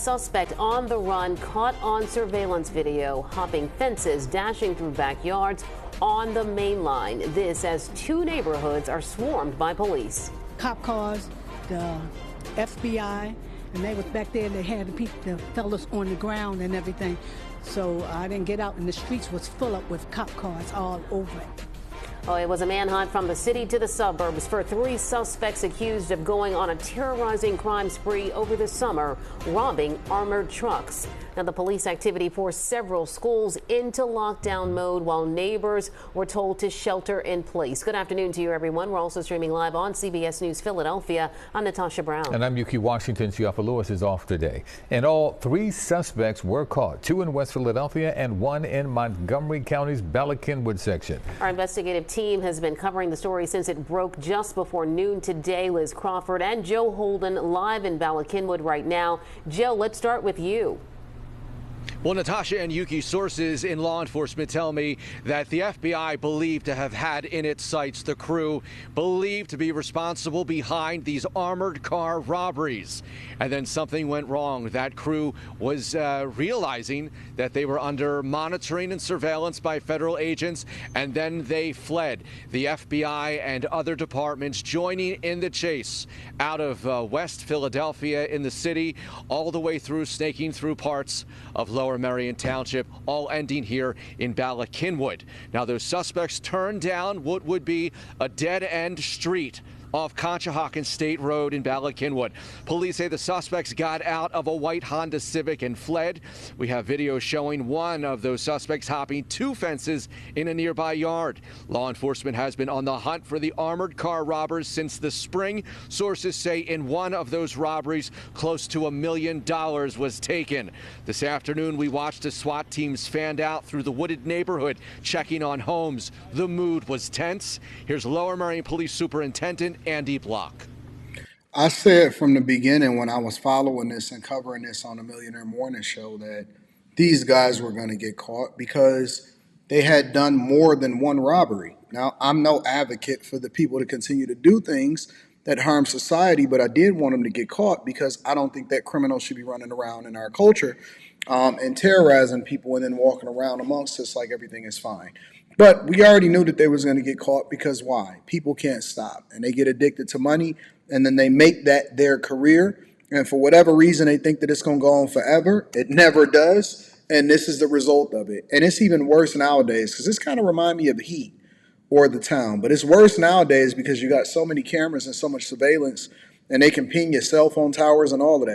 suspect on the run caught on surveillance video, hopping fences, dashing through backyards on the main line. This as two neighborhoods are swarmed by police. Cop cars, the FBI, and they was back there. They had the fellas on the ground and everything. So I didn't get out, and the streets was full up with cop cars all over it. Oh, it was a manhunt from the city to the suburbs for three suspects accused of going on a terrorizing crime spree over the summer, robbing armored trucks. Now, the police activity forced several schools into lockdown mode while neighbors were told to shelter in place. Good afternoon to you, everyone. We're also streaming live on CBS News Philadelphia. I'm Natasha Brown. And I'm Yuki Washington. Ciafa Lewis is off today. And all three suspects were caught, two in West Philadelphia and one in Montgomery County's Bala-Cynwyd section. Our investigative team has been covering the story since it broke just before noon today. Liz Crawford and Joe Holden live in Bala-Cynwyd right now. Joe, let's start with you. Well, Natasha and Yuki, sources in law enforcement tell me that the FBI believed to have had in its sights the crew believed to be responsible behind these armored car robberies. And then something went wrong. That crew was realizing that they were under monitoring and surveillance by federal agents, and then they fled. The FBI and other departments joining in the chase out of West Philadelphia in the city, all the way through, snaking through parts of Lower Merion Township, all ending here in Bala-Cynwyd. Now, those suspects turned down what would be a dead-end street off Conshohocken State Road in Bala-Cynwyd. Police say the suspects got out of a white Honda Civic and fled. We have video showing one of those suspects hopping two fences in a nearby yard. Law enforcement has been on the hunt for the armored car robbers since the spring. Sources say in one of those robberies, close to $1 million was taken. This afternoon, we watched the SWAT teams fanned out through the wooded neighborhood, checking on homes. The mood was tense. Here's Lower Merion Police Superintendent Andy Block. I said from the beginning when I was following this and covering this on the Millionaire Morning Show that these guys were going to get caught because they had done more than one robbery. Now, I'm no advocate for the people to continue to do things that harm society, but I did want them to get caught because I don't think that criminals should be running around in our culture and terrorizing people and then walking around amongst us like everything is fine. But we already knew that they was going to get caught because why? People can't stop, and they get addicted to money, and then they make that their career. And for whatever reason, they think that it's going to go on forever. It never does, and this is the result of it. And it's even worse nowadays because this kind of reminds me of Heat or The Town. But it's worse nowadays because you got so many cameras and so much surveillance, and they can ping your cell phone towers and all of that.